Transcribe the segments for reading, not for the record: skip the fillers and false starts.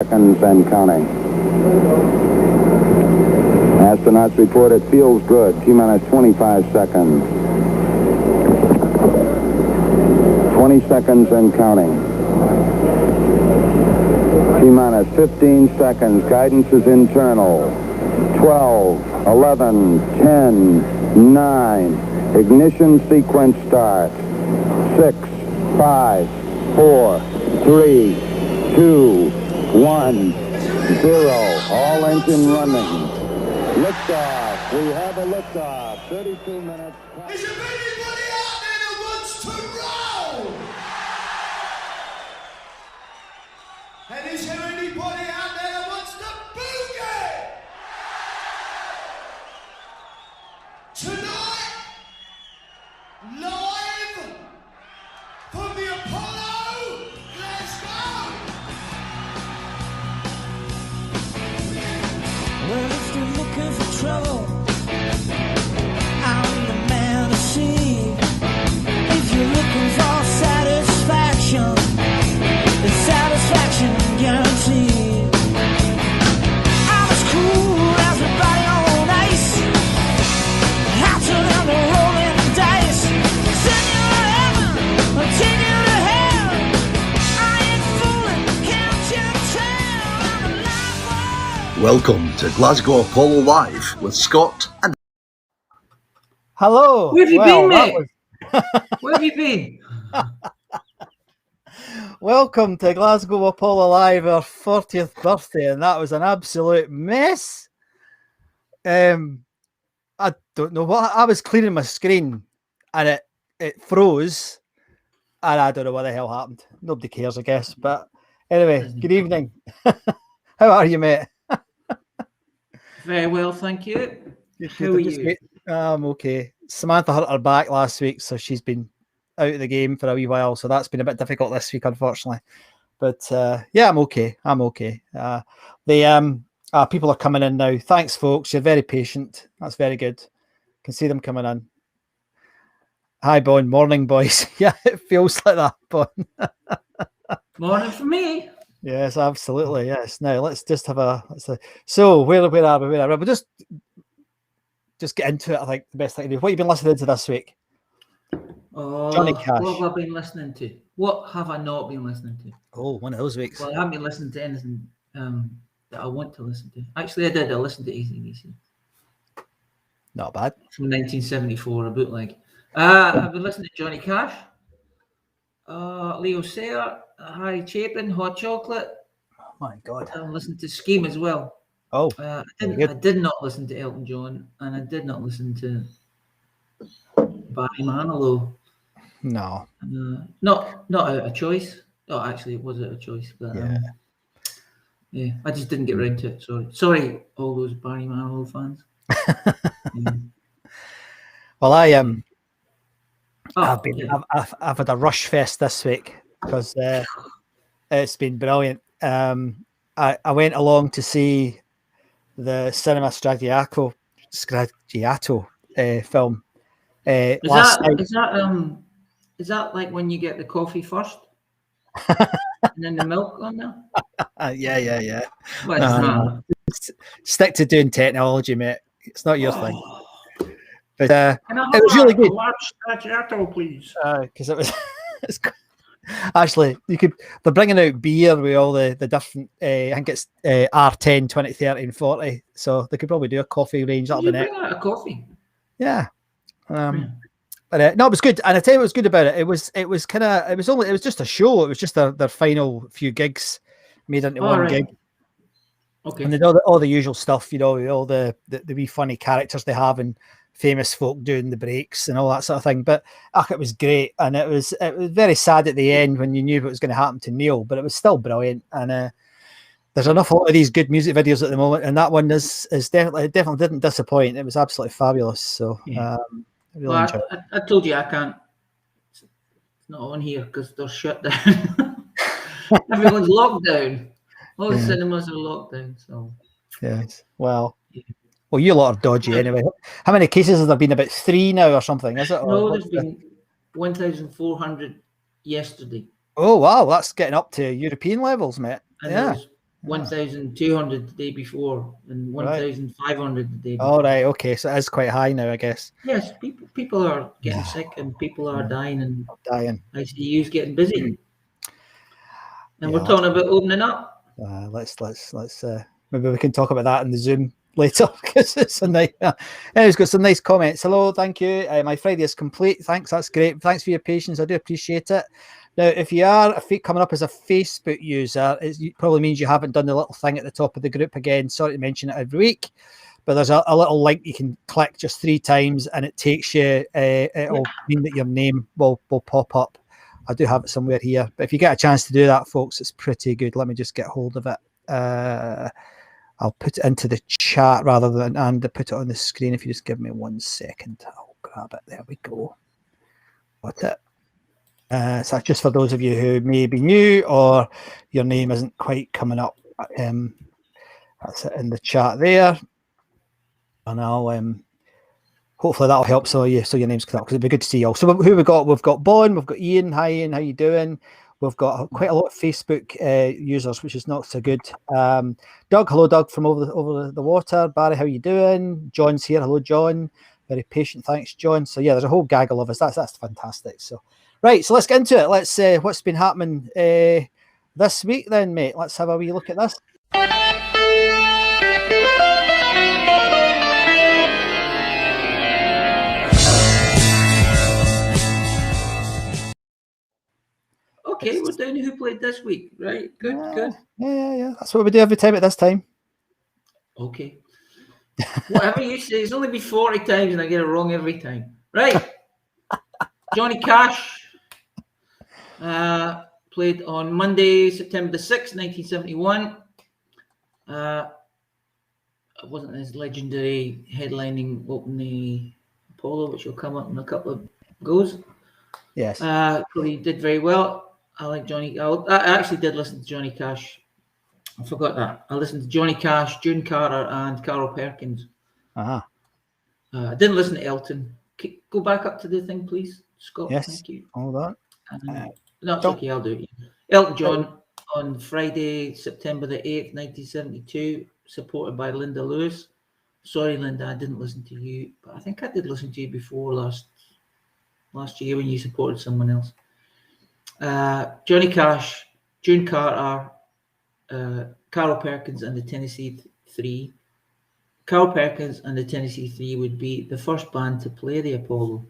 Seconds and counting. Astronauts report it feels good. T-minus 25 seconds. 20 seconds and counting. T-minus 15 seconds. Guidance is internal. 12, 11, 10, 9. Ignition sequence starts. 6, 5, 4, 3, 2, 1, 0. All engine running. Liftoff. We have a liftoff. 32 minutes. Is there anybody out there that wants to roll? And is there anybody out there that wants to boogie? Tonight, live from the Apollo Glasgow. Well, if you're looking for trouble, I'm the man to see. If you're looking for satisfaction, the satisfaction guaranteed. I'm as cool as a body on ice, hotter than the rolling dice. Send you to heaven, I'll take you to hell. I ain't fooling, can't you tell? I'm a live wire. Welcome to Glasgow Apollo Live with Scott and Hello. Where have you been, that mate? Where have you been? Welcome to Glasgow Apollo Live, our 40th birthday, and that was an absolute mess. I don't know what I was clearing my screen, and it froze, and I don't know what the hell happened. Nobody cares, I guess. But anyway, good evening. How are you, mate? Very well, thank you. Good, How good. are I'm just you? wait- I'm okay. Samantha hurt her back last week, so she's been out of the game for a wee while. So that's been a bit difficult this week, unfortunately. But yeah, I'm okay. The people are coming in now. Thanks, folks. You're very patient. That's very good. Can see them coming in. Hi, Bon. Morning, boys. Yeah, it feels like that, Bon. Morning for me. Yes, absolutely. Yes. Now let's just have so where are we? We'll just get into it. I think the best thing to do. What have you been listening to this week? Oh, Johnny Cash. what have I been listening to? What have I not been listening to? Oh, one of those weeks. Well, I haven't been listening to anything that I want to listen to. Actually, I did. I listened to AC/DC Not bad. from 1974, a bootleg. I've been listening to Johnny Cash, Leo Sayer, Harry Chapin, Hot Chocolate. Oh my God. I listened to Scheme as well. Oh, I very good. did not listen to Elton John, and I did not listen to Barry Manilow. No. Not out of choice. Oh, actually, it was out of choice, but yeah, I just didn't get around to it. Sorry, all those Barry Manilow fans. Yeah. Well, Oh, I've been. yeah. I've had a rush fest this week because it's been brilliant. I went along to see the Cinema Stradiato film last night. Is that like when you get the coffee first and then the milk on there? Yeah. What is that? Stick to doing technology, mate. It's not your thing. But Can I have it was really good. a large Stradiato, please? Because it was actually they're bringing out beer with all the different I think it's R10, 20, 30 and 40, so they could probably do a coffee range. That'll You be bring next. out a coffee. Yeah. But no, it was good, and I tell you what was good about it. It was just a show. It was just their final few gigs made into one Right. gig. Okay. And they did all the usual stuff, all the wee funny characters they have and famous folk doing the breaks and all that sort of thing. But it was great, and it was very sad at the end when you knew what was going to happen to Neil, but it was still brilliant. And there's an awful lot of these good music videos at the moment, and that one is definitely didn't disappoint. It was absolutely fabulous. So Yeah. I really enjoyed it. I told you I can't. It's not on here because they're shut down. Everyone's locked down. All the cinemas are locked down. So Yes. Well, you lot are dodgy anyway. How many cases have there been? About 3 now or something, is it? Or no, what's there's been 1,400 yesterday. Oh wow, that's getting up to European levels, mate. And Yeah. there's 1,200 the day before, and 1,500 the day before. All right, okay, so it is quite high now, I guess. Yes, people are getting sick, and people are dying, and Dying. ICU's getting busy. And Yeah, we're talking about opening up. let's maybe we can talk about that in the Zoom later, because it's a nice. Anyway, got some nice comments. Hello, thank you. My Friday is complete. Thanks, that's great. Thanks for your patience. I do appreciate it. Now, if you are coming up as a Facebook user, it probably means you haven't done the little thing at the top of the group again. Sorry to mention it every week, but there's a little link you can click just 3 times, and it takes you. It'll mean that your name will pop up. I do have it somewhere here, but if you get a chance to do that, folks, it's pretty good. Let me just get hold of it. I'll put it into the chat rather than put it on the screen. If you just give me 1 second, I'll grab it. There we go. Got it. So that's just for those of you who may be new or your name isn't quite coming up. That's it in the chat there, and I'll hopefully that'll help so your name's come up, because it'd be good to see you all. So who we got? We've got Bon, we've got Ian. Hi Ian, how you doing? We've got quite a lot of Facebook users, which is not so good. Doug, hello Doug from over the water. Barry, how you doing? John's here. Hello John. Very patient, thanks John. So yeah, there's a whole gaggle of us. That's fantastic. So right, so let's get into it. Let's what's been happening this week then, mate. Let's have a wee look at this. Okay, we're down to who played this week, right? Good. Yeah. That's what we do every time at this time. Okay. Whatever you say, it's only been 40 times and I get it wrong every time. Right. Johnny Cash played on Monday, September the 6th, 1971. It wasn't his legendary headlining opening Apollo, which will come up in a couple of goes. Yes. He did very well. I like Johnny. I actually did listen to Johnny Cash. I forgot that. I listened to Johnny Cash, June Carter, and Carol Perkins. I didn't listen to Elton. Go back up to the thing, please, Scott. Yes. Thank you. Hold on. No, it's okay. I'll do it. Elton John on Friday, September the 8th, 1972, supported by Linda Lewis. Sorry, Linda, I didn't listen to you, but I think I did listen to you before last year when you supported someone else. Johnny Cash, June Carter, Carol Perkins and the Tennessee Three. Carol Perkins and the Tennessee Three would be the first band to play the Apollo.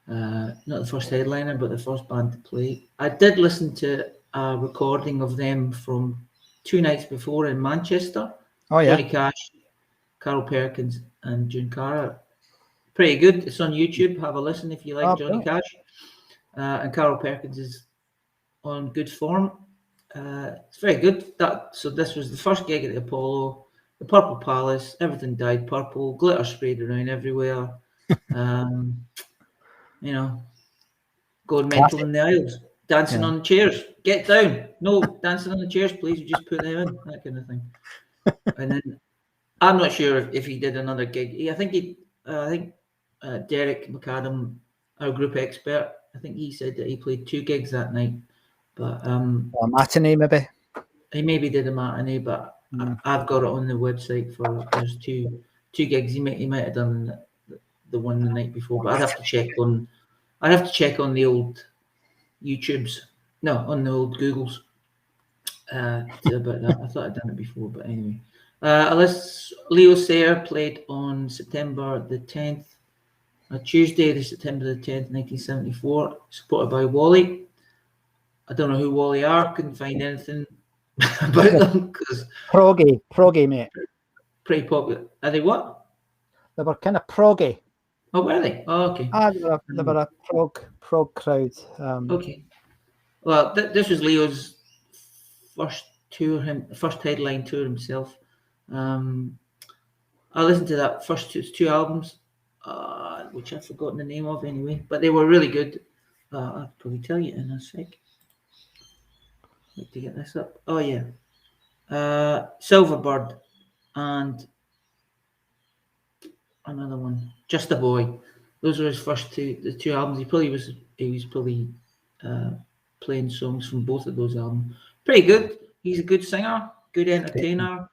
Not the first headliner, but the first band to play. I did listen to a recording of them from 2 nights before in Manchester. Oh yeah. Johnny Cash, Carol Perkins and June Carter. Pretty good. It's on YouTube. Have a listen if you like Johnny Cash. And Carol Perkins is on good form. It's very good. So this was the first gig at the Apollo, the Purple Palace. Everything dyed purple. Glitter sprayed around everywhere. Going mental in the aisles. Dancing on chairs. Get down. No, dancing on the chairs, please. You just put them in. That kind of thing. And then I'm not sure if he did another gig. I think Derek McAdam, our group expert, I think he said that he played 2 gigs that night. But a matinee maybe. He maybe did a matinee, but I've got it on the website for there's two gigs. He might have done the one the night before, but I'd have to check on the old YouTubes. No, on the old Googles. About that. I thought I'd done it before, but anyway. Leo Sayer played on September the 10th. Tuesday, September the 10th, 1974, supported by Wally. I don't know who Wally are. Couldn't find anything about them. Proggy, mate. Pretty popular. Are they what? They were kind of proggy. Oh, were they? Oh, okay. They were a prog crowd. Okay. Well, this was Leo's first headline tour himself. I listened to that first two albums. Which I've forgotten the name of anyway, but they were really good. I'll probably tell you in a sec. Like to get this up. Oh yeah, Silverbird and another one, Just a Boy. Those were his first the two albums. He was probably playing songs from both of those albums. Pretty good. He's a good singer, good entertainer.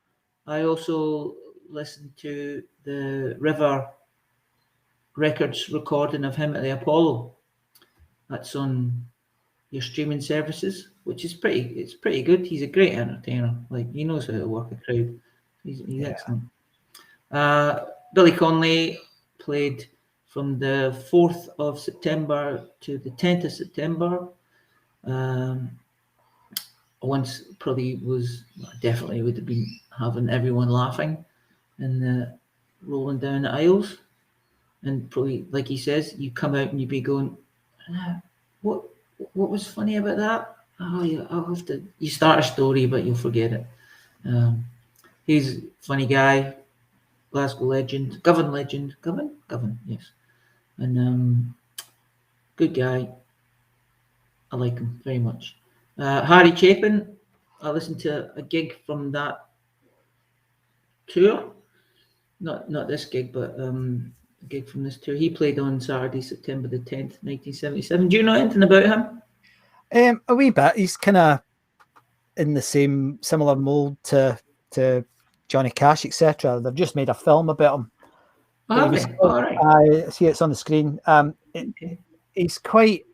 I also listened to the River Records recording of him at the Apollo. That's on your streaming services, which is pretty good. He's a great entertainer. Like, he knows how to work a crowd. He's excellent. Billy Connolly played from the 4th of September to the 10th of September. Once probably definitely would have been having everyone laughing and rolling down the aisles. And probably, like he says, you come out and you'd be going, what was funny about that? Oh, yeah, I'll have to. You start a story, but you'll forget it. He's a funny guy, Glasgow legend, Govan, yes, and good guy. I like him very much. Harry Chapin, I listened to a gig from that tour, not this gig, but a gig from this tour. He played on Saturday, September the 10th, 1977. Do you know anything about him? A wee bit. He's kind of in the similar mold to Johnny Cash, etc. They've just made a film about him. Oh, have they? All right. I see it's on the screen. He's quite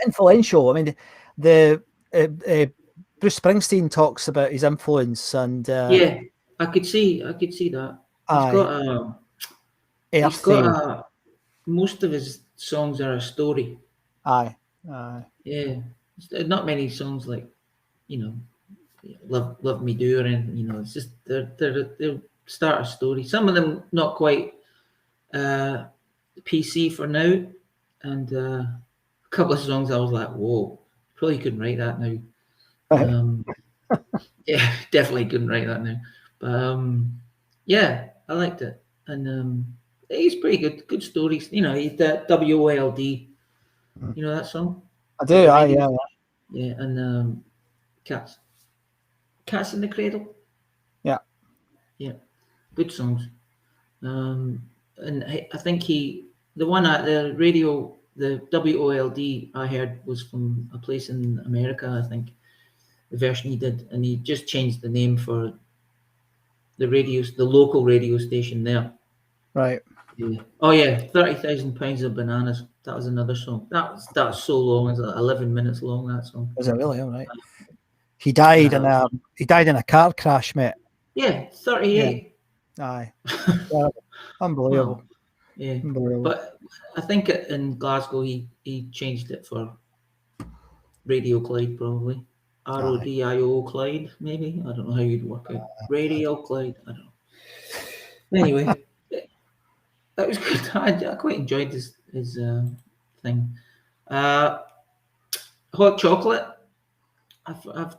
influential. I mean, the Bruce Springsteen talks about his influence, and yeah, I could see that. He's got most of his songs are a story. Aye. Yeah, not many songs like, Love Me Do or anything. It's just they'll start a story. Some of them not quite PC for now, and a couple of songs I was like, whoa, probably couldn't write that now. Yeah, definitely couldn't write that now. But yeah, I liked it, and he's pretty good stories. He's the WOLD. You know that song? I do. Yeah, and Cats in the Cradle. Yeah, good songs. And I think the one at the radio, the WOLD I heard was from a place in America. I think the version he did, and he just changed the name for the local radio station there. Right. Yeah. Oh yeah, 30,000 pounds of bananas. That was another song. That was so long. It's like 11 minutes long. That song. Was it really? All right. He died in a car crash, mate. Yeah, 38. Yeah. Aye. Unbelievable. Wow. Yeah. Unbelievable. But I think in Glasgow he changed it for Radio Clyde, probably. RODIO Clyde, maybe. I don't know how you'd work it. Radio Clyde. I don't know. Anyway, that was good. I quite enjoyed his thing. Hot Chocolate. I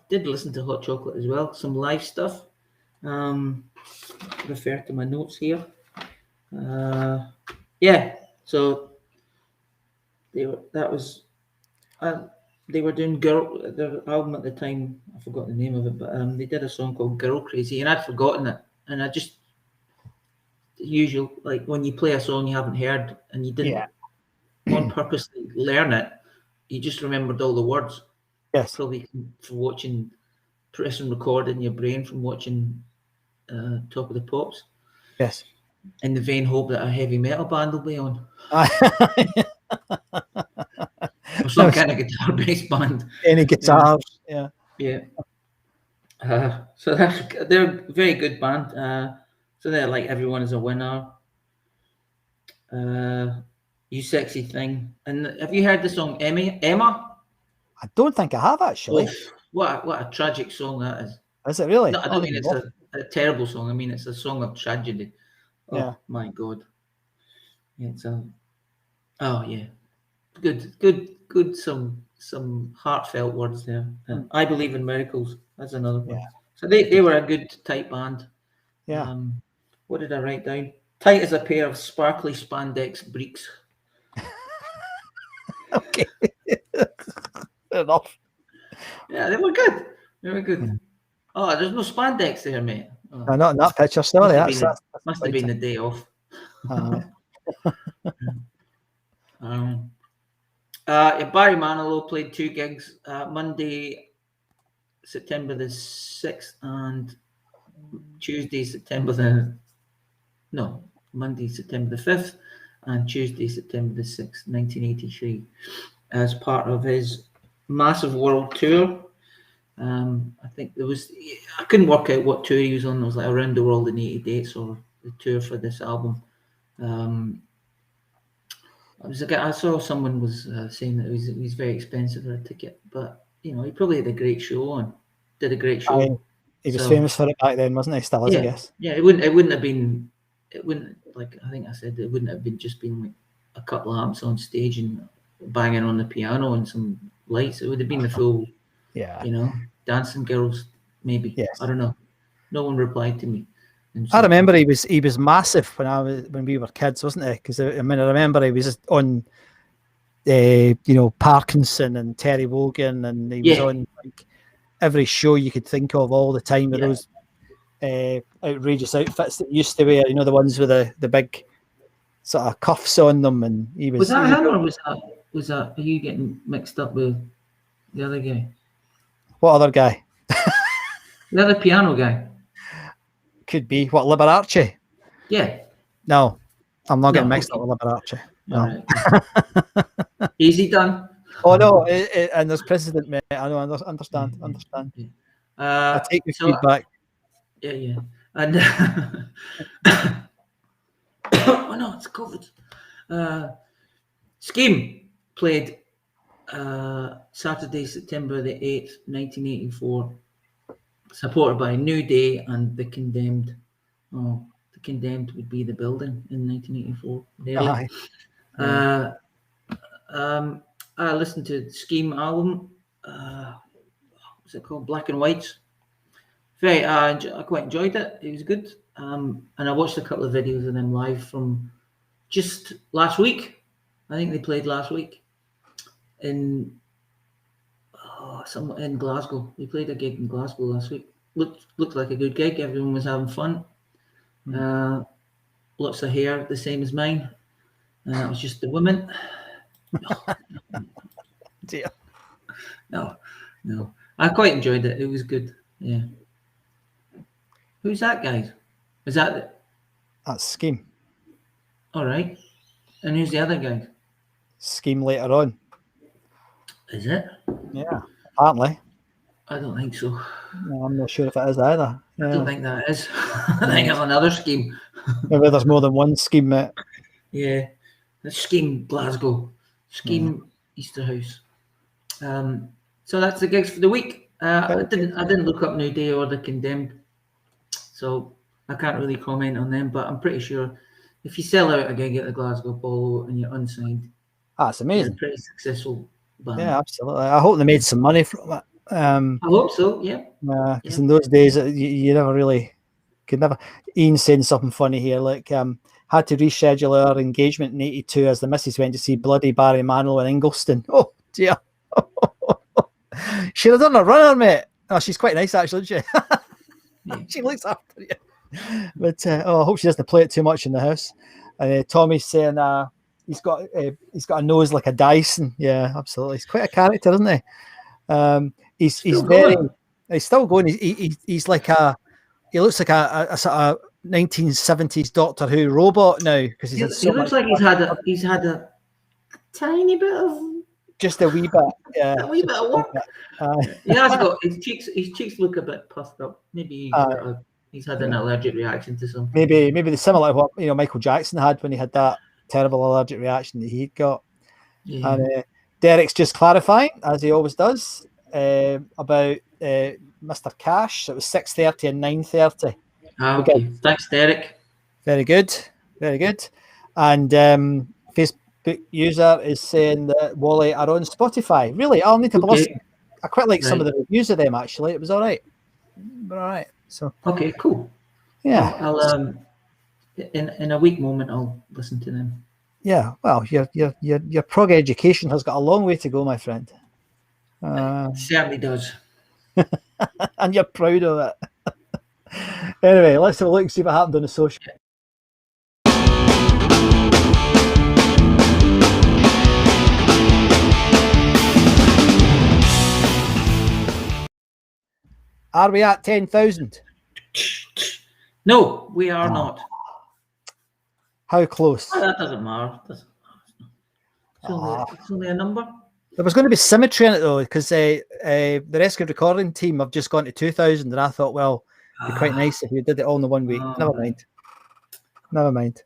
did listen to Hot Chocolate as well. Some live stuff. Refer to my notes here. Yeah. So they were doing their album at the time. I forgot the name of it, but they did a song called Girl Crazy, and I'd forgotten it. And I just usual, like when you play a song you haven't heard and you didn't on purposely learn it, you just remembered all the words. Yes. Probably from pressing record in your brain from watching Top of the Pops. Yes. In the vain hope that a heavy metal band will be on. Or some kind of guitar-based band. Any guitars. Yeah. So they're a very good band. So they're like Everyone Is a Winner. You Sexy Thing. And have you heard the song Emma? I don't think I have, actually. What a tragic song that is. Is it really? No, I don't mean it's a terrible song. I mean it's a song of tragedy. Oh my God. It's good. Some heartfelt words there. I Believe in Miracles. That's another one. Yeah. So they were a good tight band. Yeah. What did I write down? Tight as a pair of sparkly spandex breeks. Okay. Enough. Yeah, they were good. Oh, there's no spandex there, mate. Oh. No, not in that picture. Sorry, must have been the day off. Barry Manilow played 2 gigs. Monday, September the 6th and Monday, September the 5th and Tuesday, September the 6th, 1983, as part of his massive world tour. I think I couldn't work out what tour he was on. It was like Around the World in 80 Dates or the tour for this album. I saw someone was saying that it was very expensive for a ticket, but he probably had a great show did a great show. He was famous for it back then, wasn't he? Still is, I guess. Yeah, it wouldn't have been, like I think I said, it wouldn't have been just been like a couple of amps on stage and banging on the piano and some lights. It would have been the full, dancing girls, maybe. Yes. I don't know. No one replied to me. I remember he was massive when we were kids, wasn't he? Because I remember he was on, Parkinson and Terry Wogan, and he was on like every show you could think of all the time with those outrageous outfits that he used to wear. The ones with the big sort of cuffs on them, and he was. Was that him, or was that? Are you getting mixed up with the other guy? What other guy? The other piano guy. Could be. What, Liberace? Yeah. No, I'm not getting mixed up with Liberace. No. Right. Easy done. Oh no, and there's precedent, mate. I know. Understand. I take the feedback. Yeah. And oh no, it's COVID. Scheme played Saturday, September the 8th, 1984. Supported by New Day and The Condemned. Oh, The Condemned would be the building in 1984. I listened to the Scheme album. What's it called? Black and Whites. I quite enjoyed it. It was good. And I watched a couple of videos of them live from just last week. I think they played last week in in Glasgow. We played a gig in Glasgow last week. Looked like a good gig. Everyone was having fun. Lots of hair, the same as mine. It was just the women. Dear. No. I quite enjoyed it. It was good. Yeah. Who's that guy? Is that? That's Scheme. All right. And who's the other guy? Scheme later on. Is it? Yeah, apparently. I don't think so. No, I'm not sure if it is either. Yeah. I don't think that is. I think it's another Scheme. Maybe there's more than one Scheme, mate. Yeah. The Scheme Glasgow. Scheme Easterhouse. So that's the gigs for the week. I didn't look up New Day or The Condemned, so I can't really comment on them, but I'm pretty sure if you sell out a gig at the Glasgow Apollo and you're unsigned, that's amazing. You're a pretty successful band. Yeah, absolutely. I hope they made some money from it. I hope so, yeah. Because in those days, you never really could never. Ian's saying something funny here, like had to reschedule our engagement in '82 as the missus went to see bloody Barry Manilow in Ingliston. Oh dear. She'd have done a runner, mate. Oh, she's quite nice actually, isn't she? She looks after you. But I hope she doesn't play it too much in the house. And Tommy's saying he's got a nose like a Dyson. Yeah, absolutely. He's quite a character, isn't he? He's still going. He's like he looks like a sort of 1970s Doctor Who robot now because he looks like he's had a tiny bit of. Just a wee bit, yeah. A wee bit of work. He has got his cheeks look a bit puffed up. Maybe he's had an allergic reaction to something. Maybe the similar to what Michael Jackson had when he had that terrible allergic reaction that he'd got. Yeah. And Derek's just clarifying, as he always does, about Mr. Cash. So it was 6:30 and 9:30. Okay. Thanks, Derek. Very good. And Facebook user is saying that Wally are on Spotify. Really, I'll need to listen. I quite like some of the reviews of them. Actually, it was all right. So okay, cool. Yeah, I'll in a weak moment I'll listen to them. Yeah, well, your prog education has got a long way to go, my friend. It certainly does. And you're proud of it. Anyway, let's have a look and see what happened on the social. Are we at 10,000? No, we are not. How close? Oh, that doesn't matter. It's only a number. There was going to be symmetry in it though, because the Rescue Recording team have just gone to 2,000, and I thought, well, it'd be quite nice if you did it all in the 1 week. Never mind. Never mind.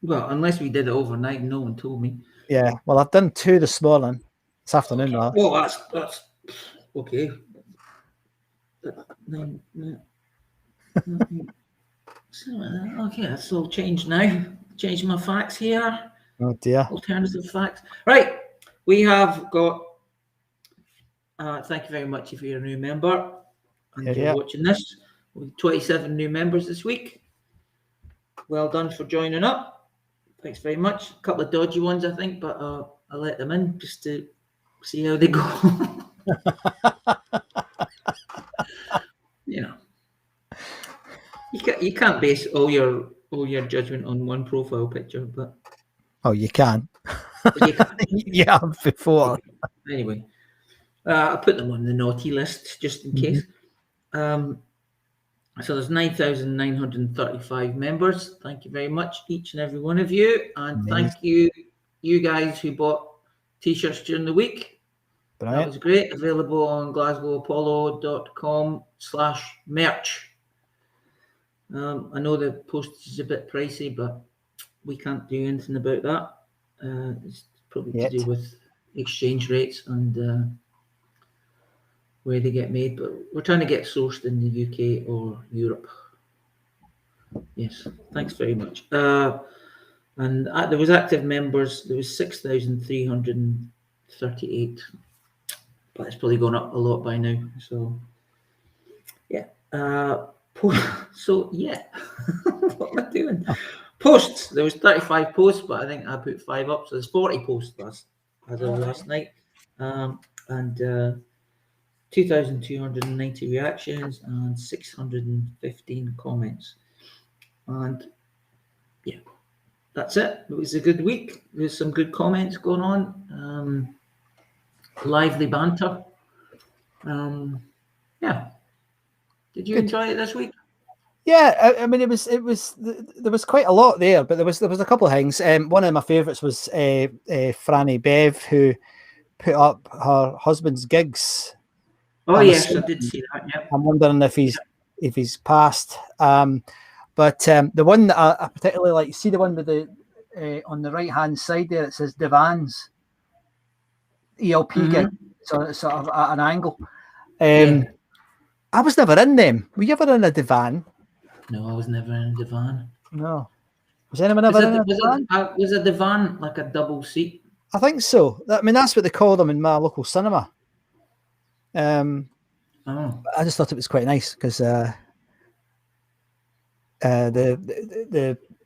Well, unless we did it overnight, and no one told me. Yeah. Well, I've done 2 this morning, this afternoon. Okay. Well, that's okay. Okay, that's all changed now. Changing my facts here. Oh dear. Alternative facts. Right. We have got. Thank you very much if you're a new member and you're watching this. We have 27 new members this week. Well done for joining up. Thanks very much. A couple of dodgy ones, I think, but I let them in just to see how they go. You know, you can't base all your judgment on one profile picture, but you can. you can. Yeah, before. Anyway, I put them on the naughty list just in case. So there's 9,935 members. Thank you very much, each and every one of you. And thank you guys who bought T-shirts during the week. Brilliant. That was great. Available on glasgowapollo.com/merch. I know the postage is a bit pricey, but we can't do anything about that. It's probably to do with exchange rates and where they get made, but we're trying to get sourced in the UK or Europe. Yes, thanks very much. And there was active members. There was 6,338, but it's probably gone up a lot by now. So yeah. So yeah, what am I doing? Posts. There was 35 posts, but I think I put 5 up, so there's 40 posts as of last night, and 2,290 reactions and 615 comments. And yeah, that's it. It was a good week. There's some good comments going on. Lively banter. Yeah. Did you enjoy it this week? Yeah, I mean, there was quite a lot there, but there was a couple of things. One of my favourites was Franny Bev, who put up her husband's gigs. Oh yes, I did see that. Yeah. I'm wondering if he's passed. But the one that I particularly like, you see the one with the on the right hand side there, it says Divans ELP gig, so it's sort of at an angle. I was never in them. Were you ever in a divan? No, I was never in a divan. No. Was anyone ever in a divan? Was a divan like a double seat? I think so. I mean, that's what they call them in my local cinema. I just thought it was quite nice because the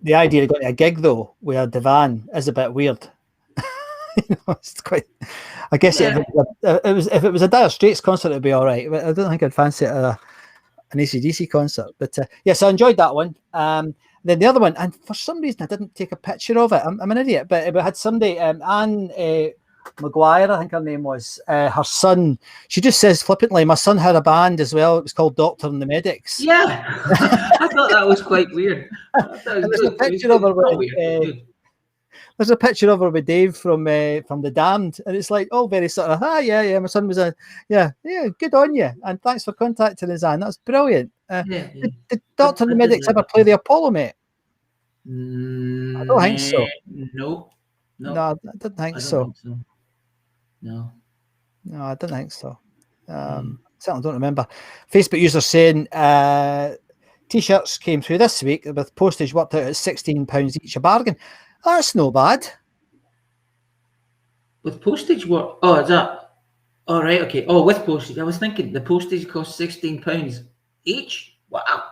idea of going to a gig though with a divan is a bit weird. It's quite. I guess if it was a Dire Straits concert, it'd be all right. But I don't think I'd fancy it an AC/DC concert. But yes, I enjoyed that one. Then the other one, and for some reason I didn't take a picture of it. I'm an idiot, but it had somebody, Anne Maguire, I think her name was. Her son. She just says flippantly, "My son had a band as well. It was called Doctor and the Medics." Yeah, I thought that was quite weird. There's a picture of her with. There's a picture of her with Dave from The Damned, and it's like, oh, very sort of, yeah, my son was good on you, and thanks for contacting us, Anne. That's brilliant. Did Doctor and the Medics ever play the Apollo, mate? I don't think so. No, I didn't think so. No, I didn't think so. Certainly don't remember. Facebook user saying T-shirts came through this week with postage worked out at £16 each, a bargain. That's no bad. With postage, what? Oh, is that? All right, okay. Oh, with postage, I was thinking the postage costs £16 each. Wow,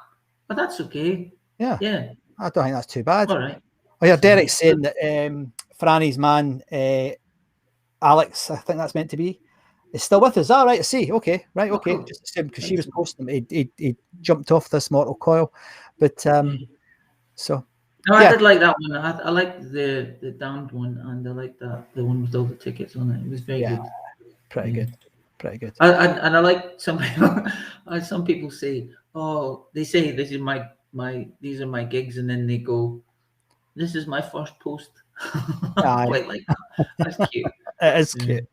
but that's okay. Yeah. I don't think that's too bad. All right. Oh yeah, Derek's saying that Franny's man, Alex, I think that's meant to be, is still with us. All right, I see. Okay, right, okay. Oh, cool. Just assumed because she was posting him, he jumped off this mortal coil, but so. No, I did like that one. I liked the Damned one, and I liked the one with all the tickets on it. It was very good. Pretty good. pretty good. And I like some people. Some people say, "Oh, they say this is my these are my gigs," and then they go, "This is my first post." Aye. Quite like that. That's cute. It is cute.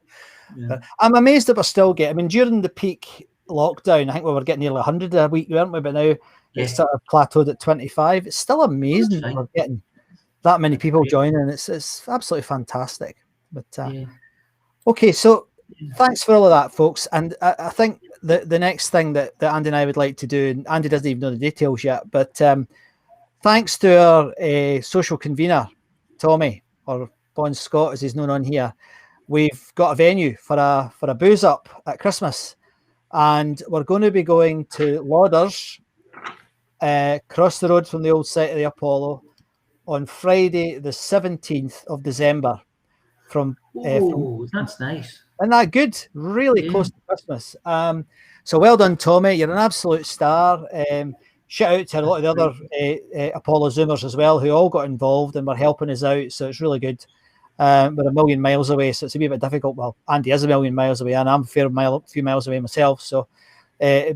Yeah. I'm amazed that we're still getting. I mean, during the peak lockdown, I think we were getting nearly 100 a week, weren't we? But now it's sort of plateaued at 25. It's still amazing that we're getting that many people joining. It's absolutely fantastic. But okay, so thanks for all of that, folks. And I think the next thing that Andy and I would like to do, and Andy doesn't even know the details yet, but thanks to our social convener, Tommy, or Bon Scott, as he's known on here, we've got a venue for a booze up at Christmas, and we're going to be going to Lauders, across the road from the old site of the Apollo, on Friday, the 17th of December. That's nice. Isn't that good? Really close to Christmas. So well done, Tommy. You're an absolute star. Shout out to a lot of the other Apollo Zoomers as well, who all got involved and were helping us out. So it's really good. We're a million miles away, so it's a wee bit difficult. Well, Andy is a million miles away, and I'm a few miles away myself. So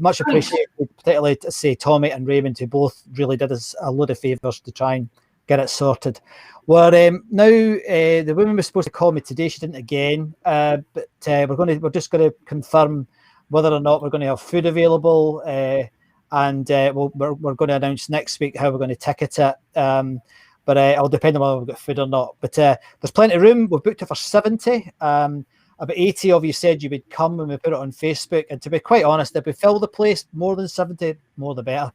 much appreciated, particularly to say Tommy and Raymond, who both really did us a load of favours to try and get it sorted. Well, now the woman was supposed to call me today. She didn't again, but we're just going to confirm whether or not we're going to have food available, and we're going to announce next week how we're going to ticket it. But it'll depend on whether we've got food or not. But there's plenty of room. We've booked it for 70. About 80 of you said you would come when we put it on Facebook. And to be quite honest, if we fill the place more than 70, more the better.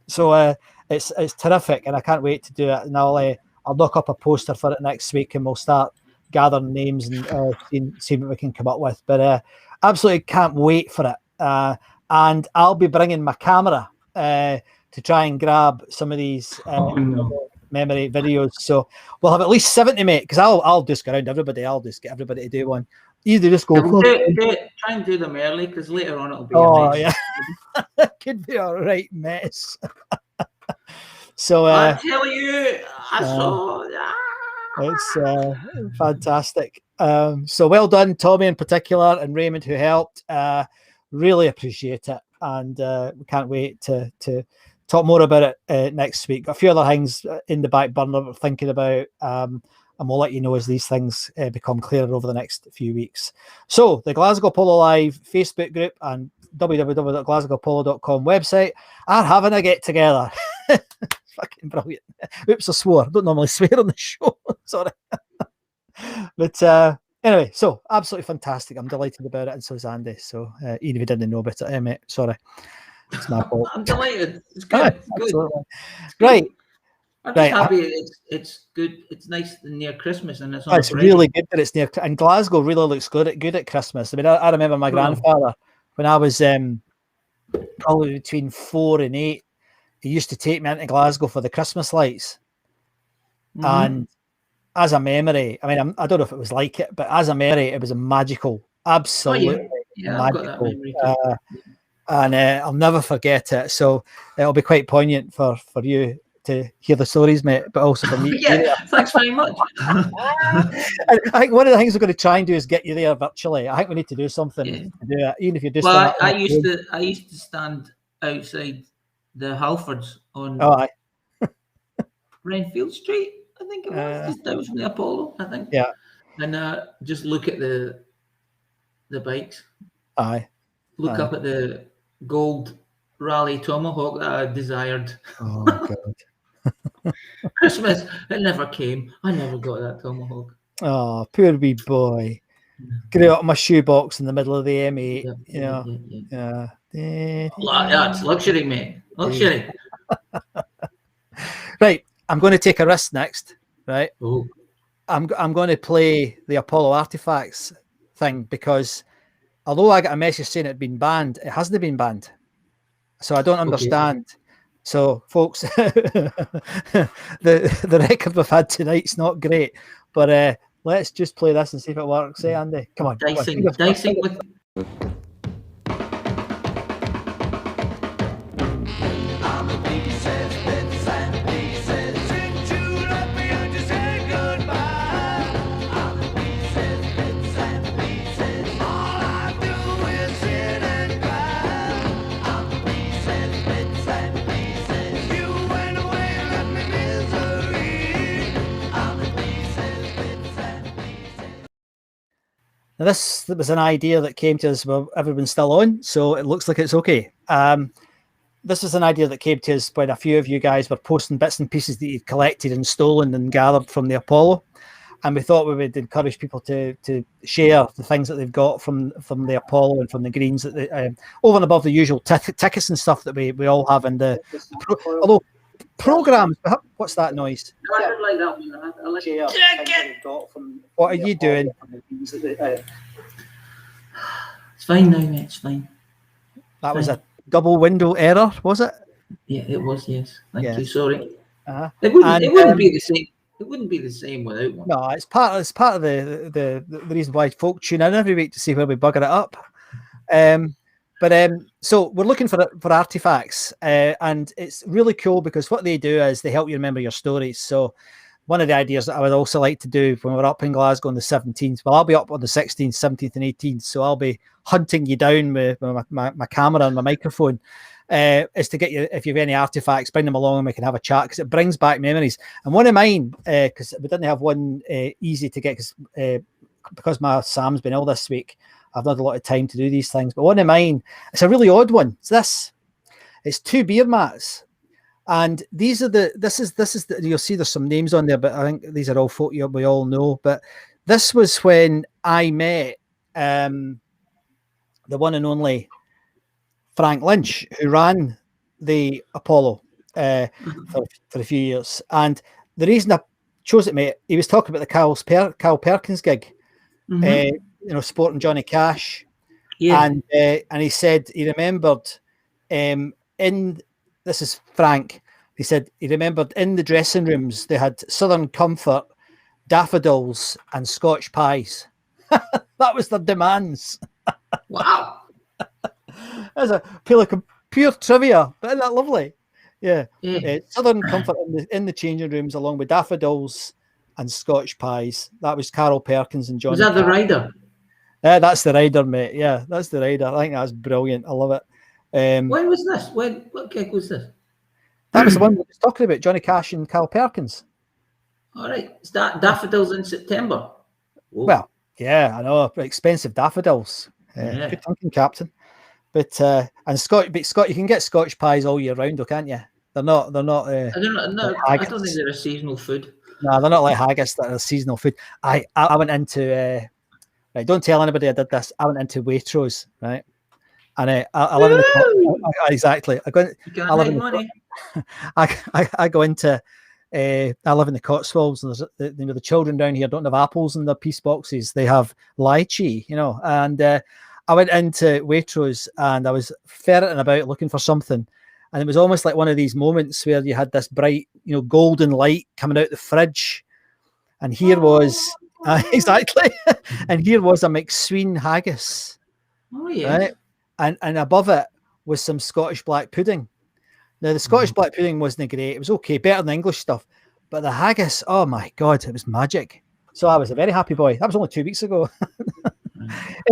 So it's terrific, and I can't wait to do it. And I'll knock up a poster for it next week, and we'll start gathering names and see what we can come up with. But absolutely can't wait for it. And I'll be bringing my camera to try and grab some of these memory videos. So we'll have at least 70, mate, because I'll just go around everybody. I'll just get everybody to do one. Either just go. Try and do them early, because later on it'll be a mess. Yeah. It could be a right mess. So I tell you, I saw it's fantastic. So well done, Tommy in particular, and Raymond, who helped. Really appreciate it, and we can't wait to talk more about it next week. Got a few other things in the back burner we're thinking about, and we'll let you know as these things become clearer over the next few weeks. So the Glasgow Apollo Live Facebook group and www.glasgowapollo.com website are having a get together. Fucking brilliant. Oops, I swore. I don't normally swear on the show. Sorry. But anyway, so absolutely fantastic. I'm delighted about it, and so is Andy. So even if you didn't know about it, mate, sorry. It's my fault. I'm delighted. It's good. Good. Right. I'm just happy it's good. It's nice near Christmas, and it's really good that it's near. And Glasgow really looks good at Christmas. I mean, I remember my grandfather when I was probably between 4 and 8. He used to take me into Glasgow for the Christmas lights, and as a memory, I mean, I don't know if it was like it, but as a memory, it was a magical, absolutely magical. And I'll never forget it. So it'll be quite poignant for you to hear the stories, mate, but also for me. Thanks very much. I think one of the things we're going to try and do is get you there virtually. I think we need to do something to do it, even if you're just. Well, I used to stand outside the Halfords on Renfield Street, I think it was, just down from the Apollo, I think. Yeah. And just look at the bikes. Aye. Look up at the gold Rally Tomahawk that I desired. Oh, God. Christmas, it never came. I never got that Tomahawk. Oh, poor wee boy. Grew up in my shoebox in the middle of the M8. Yeah. That's luxury, mate. Luxury. Right. I'm going to take a risk next. Right. Oh. I'm going to play the Apollo Artifacts thing, because although I got a message saying it had been banned, it hasn't been banned. So I don't understand. So, folks, the record we've had tonight's not great, but let's just play this and see if it works. Hey, Andy, come on. Dicing with. Now, this was an idea that came to us. Well, everyone's still on, so it looks like it's okay. This was an idea that came to us when a few of you guys were posting bits and pieces that you'd collected and stolen and gathered from the Apollo. And we thought we would encourage people to share the things that they've got from the Apollo and from the Greens, that they, over and above the usual tickets and stuff that we all have in the although programs. What's that noise? No, I don't like that one. I like What are you doing? It's fine now, mate. It's fine. That was a double window error, was it? Yeah, it was. Yes. Thank Yes. you. Sorry. Uh-huh. It wouldn't be the same. It wouldn't be the same without one. No, it's part of the reason why folk tune in every week to see where we bugger it up. So we're looking for artifacts, and it's really cool because what they do is they help you remember your stories. So one of the ideas that I would also like to do when we're up in Glasgow on the 17th, well, I'll be up on the 16th, 17th, and 18th, so I'll be hunting you down with my camera and my microphone. Is to get you, if you have any artifacts, bring them along and we can have a chat, because it brings back memories. And one of mine, because we didn't have one easy to get, because my Sam's been ill this week, I've not had a lot of time to do these things. But one of mine, it's a really odd one. It's 2 beer mats, and these are this is you'll see there's some names on there, but I think these are all folk we all know. But this was when I met the one and only Frank Lynch, who ran the Apollo for a few years. And the reason I chose it, mate, he was talking about the Carl Perkins gig, supporting Johnny Cash. Yeah. And he said he remembered this is Frank, he said he remembered in the dressing rooms they had Southern Comfort, daffodils, and Scotch pies. That was their demands. Wow. That's a pure trivia, but isn't that lovely? Yeah. Southern Comfort in the changing rooms, along with daffodils and Scotch pies. That was Carol Perkins and Johnny. Was that the rider? That's the rider, mate. Yeah, that's the rider. I think that's brilliant. I love it. When was this? What gig was this? That was the one we was talking about, Johnny Cash and Carl Perkins. All right. Is that daffodils in September? Whoa. Well, yeah, I know. Expensive daffodils. Good thinking, Captain. But you can get Scotch pies all year round, though, can't you? They're not. I don't think they're a seasonal food. No, they're not like haggis that are a seasonal food. I went into right. Don't tell anybody I did this. I went into Waitrose, right, and I live in the exactly. I live in money. I go into. I live in the Cotswolds, and there's the children down here don't have apples in their piece boxes. They have lychee, and. I went into Waitrose and I was ferreting about looking for something, and it was almost like one of these moments where you had this bright, golden light coming out the fridge, and here was exactly, and here was a McSween haggis. Oh yeah, right, and above it was some Scottish black pudding. Now the Scottish black pudding wasn't great; it was okay, better than English stuff, but the haggis, oh my god, it was magic. So I was a very happy boy. That was only 2 weeks ago.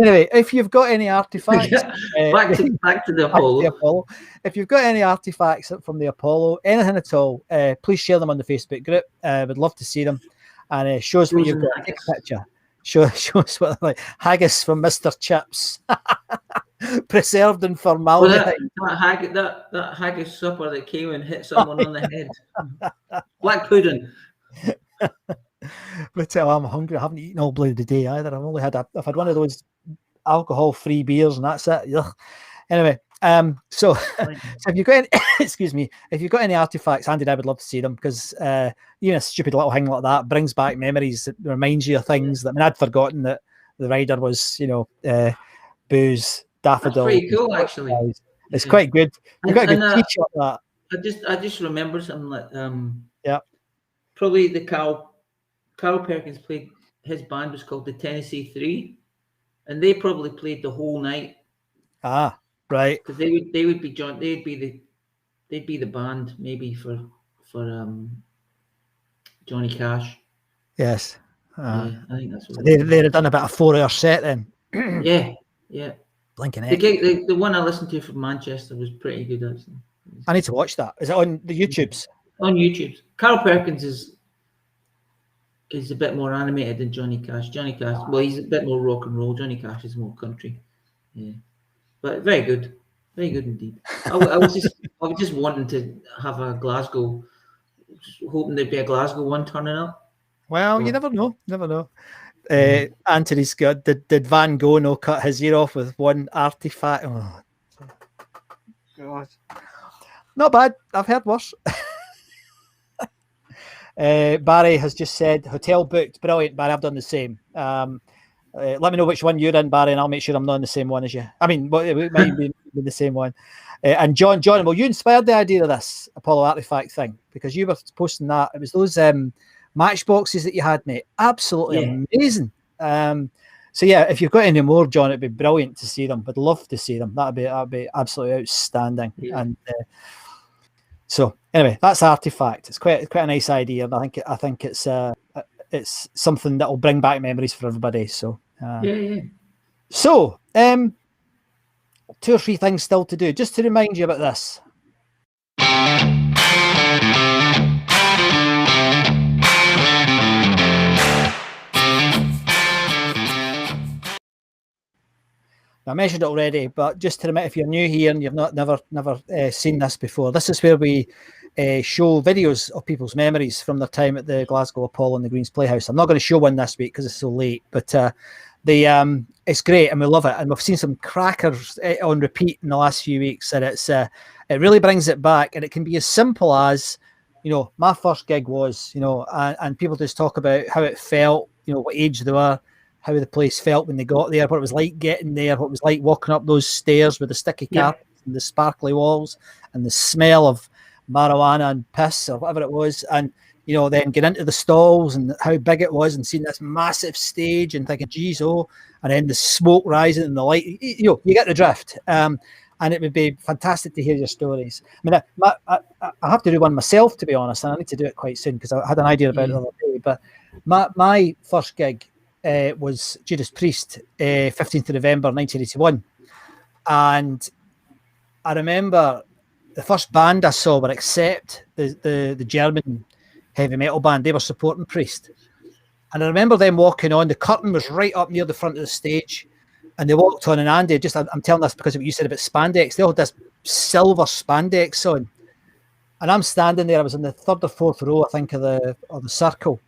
Anyway, if you've got any artifacts, back to the Apollo. If you've got any artifacts from the Apollo, anything at all, please share them on the Facebook group. Would love to see them, and show us what you've got. Take a picture. Show us what like haggis from Mr. Chips, preserved in formaldehyde. That haggis supper that came and hit someone on the head. Black pudding. But I'm hungry. I haven't eaten all bloody day either. I've had one of those alcohol-free beers, and that's it. Ugh. Anyway, so if you've got any, excuse me, if you've got any artifacts handy, I would love to see them, because a stupid little thing like that brings back memories. It reminds you of things that I'd forgotten that the rider was, booze, daffodil. That's pretty cool, actually. It's quite good. You've got a good t-shirt that. I just remember something like probably the Carl Perkins played, his band was called the Tennessee Three, and they probably played the whole night. Ah, right. Because they would be they'd be the band maybe for Johnny Cash. Yes. I think that's what they'd have done about a 4-hour set then. Yeah. Blinking heck. The one I listened to from Manchester was pretty good, actually. I need to watch that. Is it on the YouTubes? On YouTube. Carl Perkins is a bit more animated than Johnny Cash. Johnny Cash, well, he's a bit more rock and roll. Johnny Cash is more country. Yeah, but very good indeed. I was just wanting to have a Glasgow, hoping there'd be a Glasgow one turning up. Well, you never know. Never know. Anthony's got did Van Gogh no cut his ear off with one artifact? Oh, God. Not bad. I've heard worse. Barry has just said hotel booked. Brilliant, Barry. I've done the same. Let me know which one you're in, Barry, and I'll make sure I'm not in the same one as you. I mean, it might be the same one. And John, well, you inspired the idea of this Apollo artifact thing because you were posting that. It was those matchboxes that you had, mate. Absolutely amazing. So yeah, if you've got any more, John, it'd be brilliant to see them. I'd love to see them. That'd be absolutely outstanding. Yeah. And so anyway, that's Artifact. It's quite a nice idea. I think it's something that will bring back memories for everybody. So So 2 or 3 things still to do. Just to remind you about this. I mentioned it already, but just to remind, if you're new here and you've never seen this before, this is where we show videos of people's memories from their time at the Glasgow Apollo and the Greens Playhouse. I'm not going to show one this week because it's so late, but it's great and we love it. And we've seen some crackers on repeat in the last few weeks, and it really brings it back. And it can be as simple as, my first gig was, and people just talk about how it felt, what age they were, how the place felt when they got there, what it was like getting there, what it was like walking up those stairs with the sticky carpets and the sparkly walls and the smell of marijuana and piss or whatever it was. And, then get into the stalls and how big it was and seeing this massive stage and thinking, geez, and then the smoke rising and the light, you get the drift. And it would be fantastic to hear your stories. I mean, I have to do one myself, to be honest, and I need to do it quite soon because I had an idea about it the other day. But my first gig was Judas Priest, 15th of November 1981. And I remember the first band I saw were Accept, the German heavy metal band. They were supporting Priest. And I remember them walking on. The curtain was right up near the front of the stage. And they walked on, and Andy, I'm telling this because of what you said about spandex. They all had this silver spandex on. And I'm standing there. I was in the 3rd or 4th row, I think, of the circle.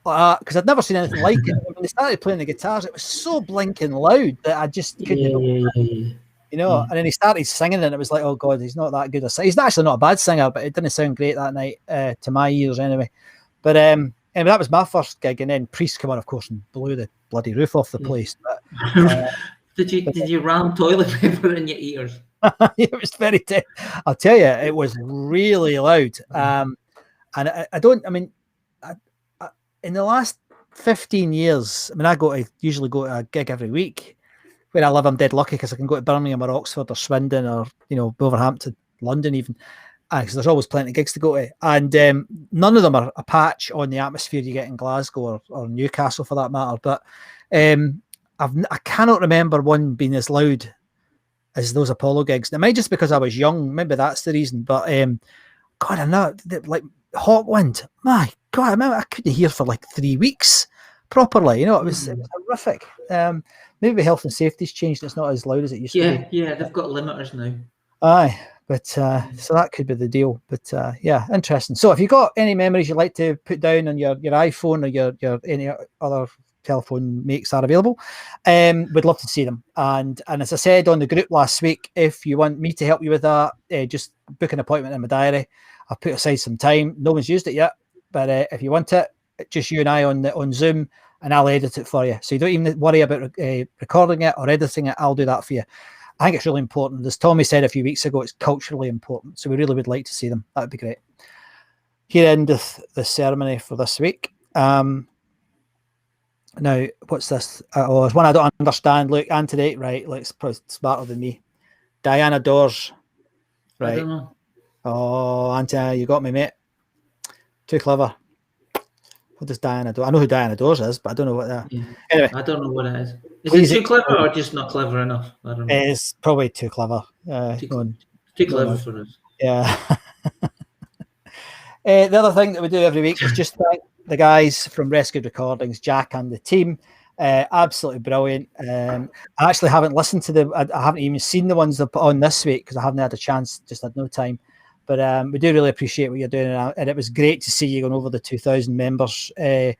Because I'd never seen anything like it. When they started playing the guitars, it was so blinking loud that I just couldn't. And then he started singing, and it was like, oh God, he's not that good a singer. He's actually not a bad singer, but it didn't sound great that night to my ears anyway. But that was my first gig, and then Priest came on, of course, and blew the bloody roof off the place. But, did you ram toilet paper in your ears? It was very. I'll tell you, it was really loud. And in the last 15 years, I usually go to a gig every week. Where I live, I'm dead lucky because I can go to Birmingham or Oxford or Swindon or, Wolverhampton, London even, because there's always plenty of gigs to go to. And none of them are a patch on the atmosphere you get in Glasgow or Newcastle for that matter. But I cannot remember one being as loud as those Apollo gigs. It might just because I was young. Maybe that's the reason. But God, I know, like Hot Wind, my God, I remember I couldn't hear for like 3 weeks properly. It was horrific. Maybe health and safety's changed. It's not as loud as it used to be. Yeah, they've got limiters now. Aye, but so that could be the deal. But interesting. So if you've got any memories you'd like to put down on your iPhone or your any other telephone makes are available, we'd love to see them. And as I said on the group last week, if you want me to help you with that, just book an appointment in my diary. I've put aside some time. No one's used it yet, but if you want it, just you and I on Zoom, and I'll edit it for you. So you don't even worry about recording it or editing it. I'll do that for you. I think it's really important. As Tommy said a few weeks ago, it's culturally important. So we really would like to see them. That'd be great. Here endeth the ceremony for this week. Now, what's this? It's one I don't understand. Look, Anthony, right? It's probably smarter than me. Diana Dors, right? I don't know. Oh, Anthony, you got me, mate. Too clever. What does Diana do? I know who Diana Dors is, but I don't know what that. Anyway, I don't know what it is. Is it too clever or just not clever enough? I don't know. It's probably too clever. Too clever for us. Yeah. The other thing that we do every week is just the guys from Rescued Recordings, Jack and the team. Absolutely brilliant. I actually haven't listened to them. I haven't even seen the ones they put on this week because I haven't had a chance, just had no time. But we do really appreciate what you're doing, and it was great to see you going over the 2,000 members. It's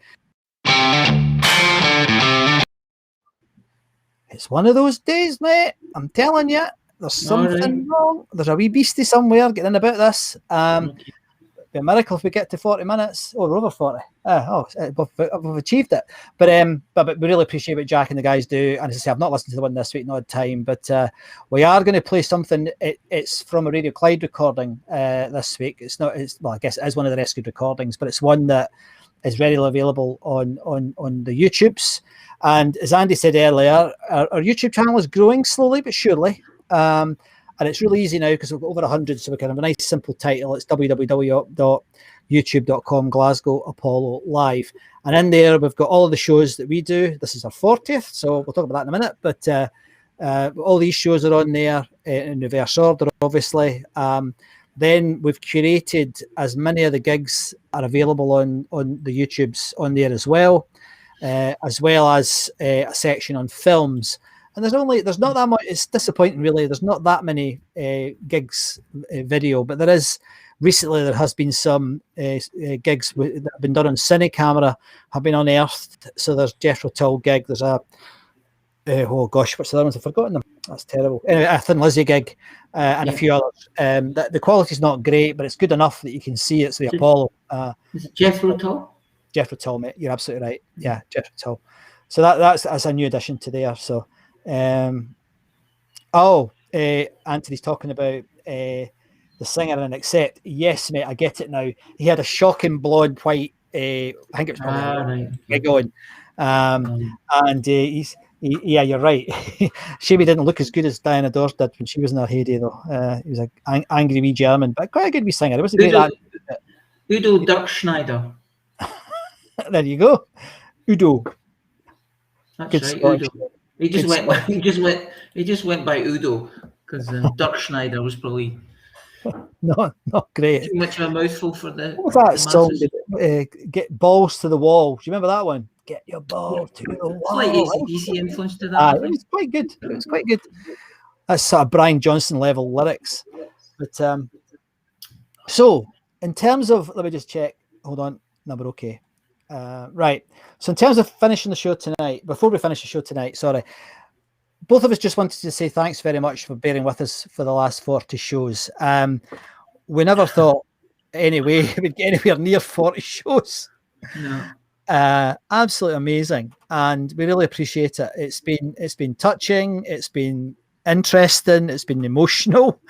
one of those days, mate. I'm telling you, there's something wrong. There's a wee beastie somewhere getting about this. It'd be a miracle if we get to 40 minutes. Oh, we're over 40. We've achieved it. But we really appreciate what Jack and the guys do. And as I say, I've not listened to the one this week, not had time. But we are going to play something. It's from a Radio Clyde recording this week. Well, I guess it is one of the Rescued recordings, but it's one that is readily available on the YouTubes. And as Andy said earlier, our YouTube channel is growing slowly but surely. And it's really easy now because we've got over 100, so we can have a nice simple title. It's www.youtube.com Glasgow Apollo Live. And in there, we've got all of the shows that we do. This is our 40th, so we'll talk about that in a minute. But all these shows are on there in reverse order, obviously. Then we've curated as many of the gigs are available on the YouTubes on there as well as a section on films. And there's not that much. It's disappointing, really. There's not that many gigs video, but there has been some gigs that have been done on Cine Camera have been unearthed. So there's Jethro Tull gig. There's oh gosh, what's the other ones? I've forgotten them. That's terrible. Anyway, a Thin Lizzy gig and a few others. The quality's not great, but it's good enough that you can see it's the Apollo. Is it Jethro Tull? Jethro Tull, mate. You're absolutely right. Yeah, Jethro Tull. So that's a new addition to there. So, Anthony's talking about the singer and Accept. Yes, mate, I get it now. He had a shocking blonde white. I think it was probably wig on, and yeah, you're right. Shabby didn't look as good as Diana Dors did when she was in her heyday, though. He was an angry wee German, but quite a good wee singer. It wasn't great. Udo Dirkschneider. There you go, Udo. That's good right, Scottish. Udo. He just went by Udo because Dirkschneider was probably not great. too much of a mouthful for the. What was that song? Masses. Get balls to the wall. Do you remember that one? Get your balls to the wall. It's like AC/DC influence to that. It was quite good. That's sort of Brian Johnson level lyrics. But so in terms of, let me just check. Hold on. No, we're okay. Right. So in terms of finishing the show tonight, before we finish the show tonight, both of us just wanted to say thanks very much for bearing with us for the last 40 shows. We never thought anyway we'd get anywhere near 40 shows. No. Absolutely amazing, and we really appreciate it. It's been touching, it's been interesting, it's been emotional.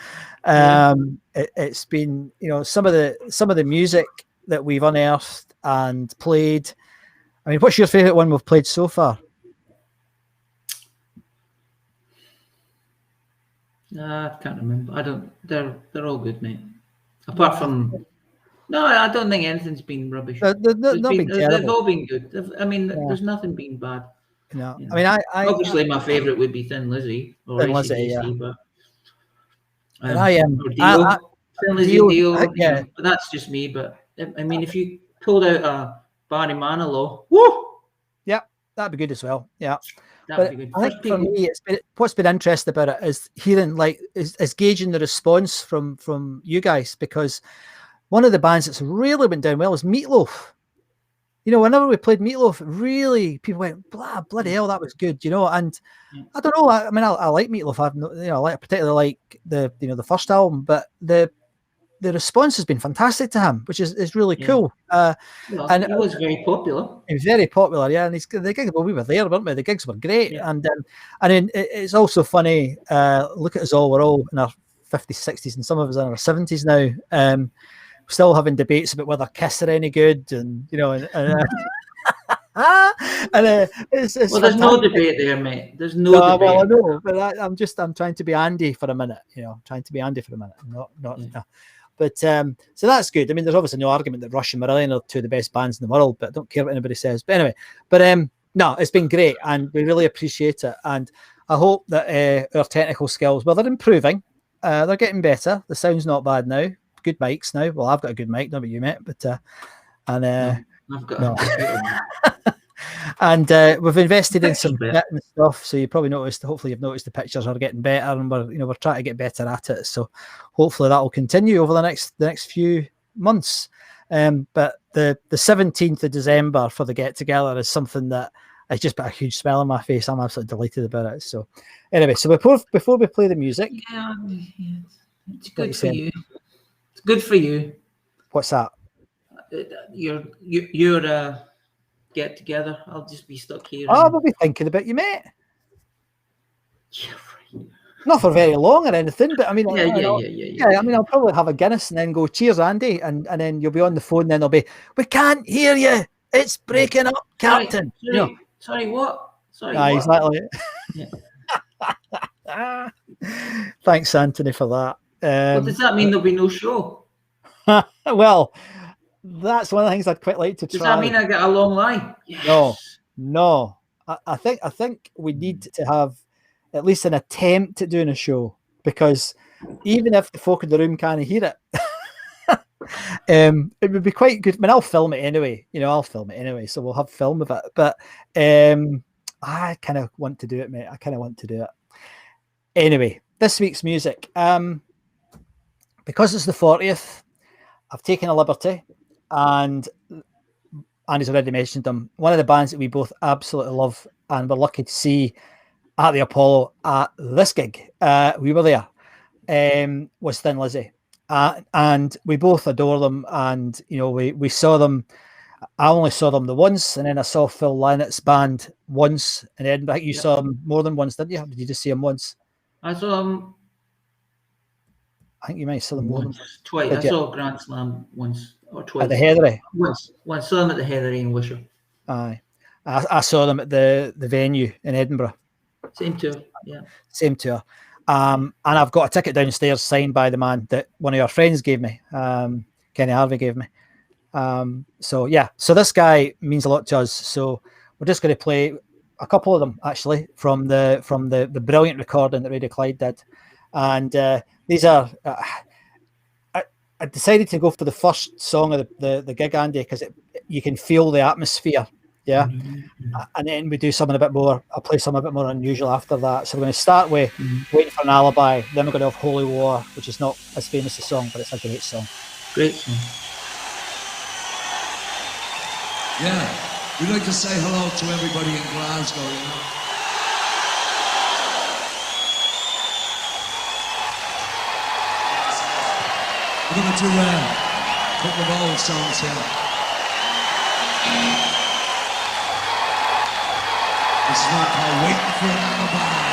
It's been, some of the music that we've unearthed and played. I mean, what's your favorite one we've played so far? I can't remember. They're all good, mate. Apart from, no, I don't think anything's been rubbish. They've all been good. There's nothing been bad. No, I mean, I obviously my favorite would be Thin Lizzy or Thin Lizzy, AC/DC, yeah. but and I am Thin Lizzy Dio, but that's just me. But I mean, if you pulled out a Barry Manilow, woo, yeah, that'd be good as well. Yeah. That'd be good. I think for me, what's been interesting about it is hearing, is gauging the response from you guys, because one of the bands that's really went down well is Meatloaf. Whenever we played Meatloaf, really people went, bloody hell, that was good. And I don't know. I mean, I like Meatloaf. I particularly like the first album, but the response has been fantastic to him, which is really cool. And he was very popular. He was very popular, yeah. And the gigs, well, we were there, weren't we? The gigs were great, and then it's also funny. Look at us all; we're all in our 50s, 60s, and some of us in our 70s now. Still having debates about whether Kiss are any good, and it's there's no debate there, mate. There's no debate. Well, I know, but I'm trying to be Andy for a minute. Not. But so that's good. I mean, there's obviously no argument that Rush and Marillion are two of the best bands in the world, but I don't care what anybody says. But anyway, no, it's been great, and we really appreciate it. And I hope that our technical skills, well, they're improving. They're getting better. The sound's not bad now. Good mics now. Well, I've got a good mic, not about you, mate. But I've got No. a computer. And we've invested in some Pictures kit and stuff, so you probably noticed. Hopefully, you've noticed the pictures are getting better, and we're trying to get better at it. So, hopefully, that will continue over the next few months. But the 17th of December for the get together is something that has just put a huge smile on my face. I'm absolutely delighted about it. So, anyway, so before we play the music, Yeah, it's What you good for saying? you. It's good for you. what's that? Your get together. I'll just be stuck here. Oh, and- we'll be thinking about you, mate. Yeah, right. Not for very long or anything, but I mean, Yeah. I mean, I'll probably have a Guinness and then go, cheers, Andy. And then you'll be on the phone, and then they'll be, we can't hear you. It's breaking up, Captain. Sorry, what? Sorry, Aye, what? exactly. Yeah. Thanks, Anthony, for that. What does that mean? There'll be no show? Well, that's one of the things I'd quite like to Does try. that mean I get a long line? Yes. No. I think we need to have at least an attempt at doing a show, because even if the folk in the room can't hear it, it would be quite good. I mean, I'll film it anyway. So we'll have film of it. But I kind of want to do it, mate. I kind of want to do it. Anyway, this week's music. Because it's the 40th, I've taken a liberty, and Andy's already mentioned them. One of the bands that we both absolutely love and we're lucky to see at the Apollo at this gig, we were there, was Thin Lizzy. And we both adore them. And, we saw them. I only saw them the once, and then I saw Phil Lannett's band once in Edinburgh. You saw them more than once, didn't you? Or did you just see them once? I saw them I think you might have saw them more than twice. Did I you? saw Grand Slam once or twice. at the Heathery. Once saw them at the Heathery in Wishaw. Aye. I saw them at the venue in Edinburgh. Same tour, yeah. Same tour. And I've got a ticket downstairs signed by the man that one of your friends gave me. Kenny Harvey gave me. So this guy means a lot to us. So we're just going to play a couple of them actually from the brilliant recording that Radio Clyde did. And these are I decided to go for the first song of the gig, Andy, because you can feel the atmosphere. Yeah. And then we do something a bit more. I'll play something a bit more unusual after that. So we're going to start with Waiting for an Alibi. Then we're going to have Holy War, which is not as famous a song, but it's a great song. Great song. Yeah, we'd like to say hello to everybody in Glasgow, We're going to do a couple of old songs here. This is one called Waiting for an Alibi.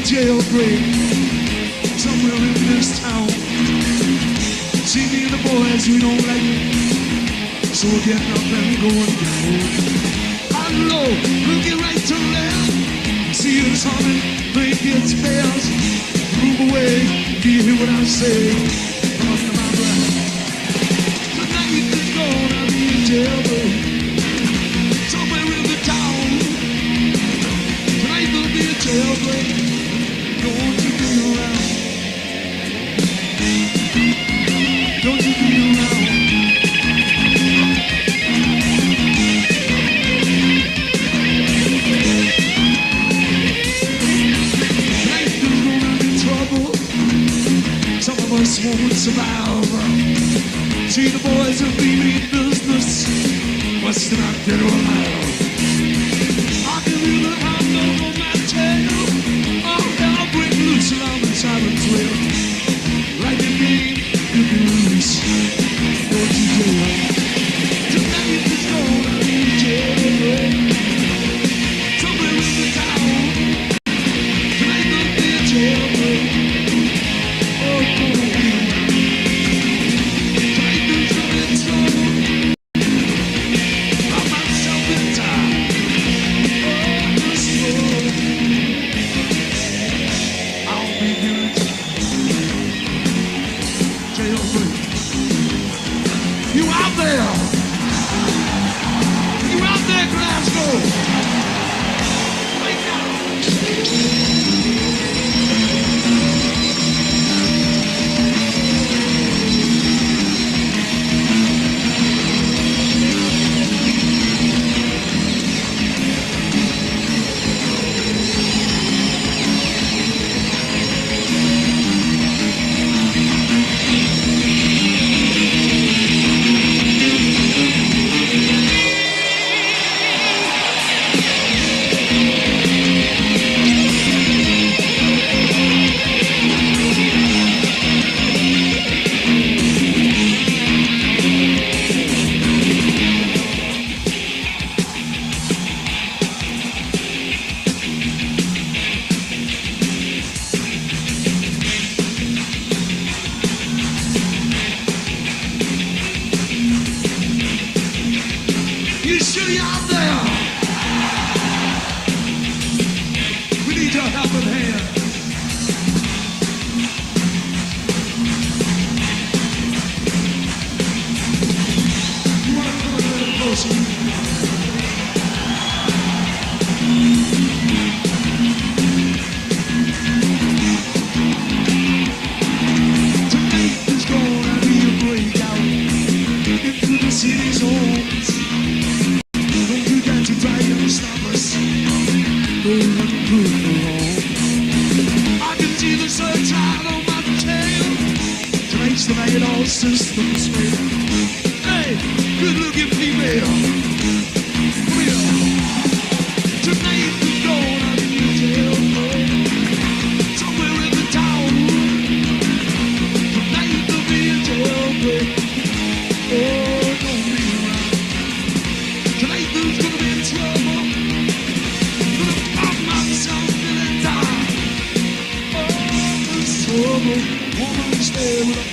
Jailbreak somewhere in this town. See me and the boys, we don't like it, so we're getting up and going down. I know, looking right to left, see us humming, play gets bells. Move away, do you hear what I say? Come to my breath. Tonight is gonna be a jailbreak somewhere in the town. Tonight will be a jailbreak. Don't you be around. Don't you be around. Life is gonna be trouble. Some of us won't survive. See the boys will be in business. Must not get alive. I can feel the hand over my tail. Break loose along the silent trail. Like a game, you can lose. Don't you dare. Tonight is gonna be a jailbreak somewhere in the town. Tonight will be a jailbreak. Oh, don't be around. Tonight is gonna be trouble. I'm myself in time. Oh, this world. You out there? You out there, Glasgow? Right now. You sure you're out there? We need your helping hand. You want to come a little closer? Tonight is gonna be a breakout into the city's homes. To try to stop us, I can see the sunshine on my tail. Tonight's the night all systems fail. Hey, good looking female, come here. Tonight we're gonna be a jailbreak somewhere in the town. Tonight there'll be a jailbreak. Oh, don't be around. Tonight there's gonna be trouble. Gonna pop myself in a time. Oh, there's trouble. Woman, stay with a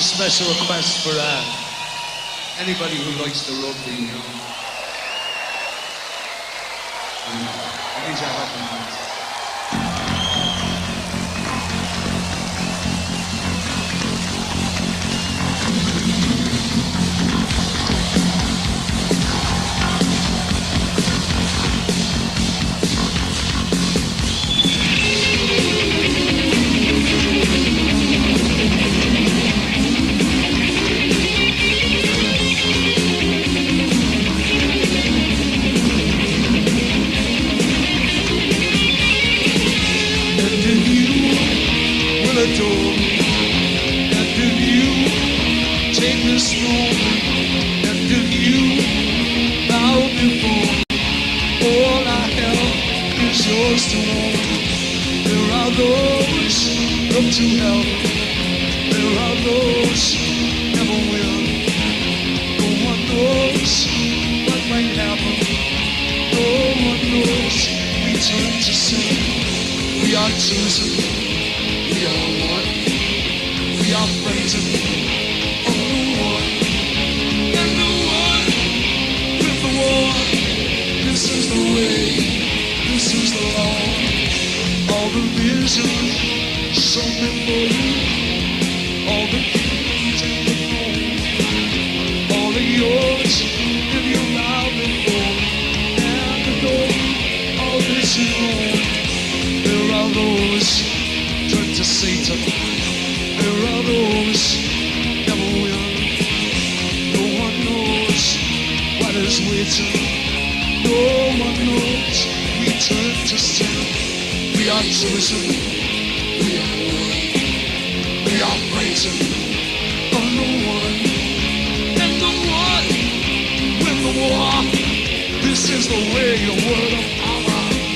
special request for anybody who likes the rugby, you know. These are happening. To help, there are those never will. No one knows what might happen. No one knows. We turn to sin. We are chosen. We are one. We are frightened of the one and the one with the war. This is the way. This is the law. All the vision. Something for you, all the kings and the throne, all of yours, if you allow them for, and the door, all this is wrong. There are those turn to Satan, there are those never will. No one knows what is waiting, no one knows. We turn to sin, we are chosen. We are praising on the one and the one with the war. This is the way, the word of power.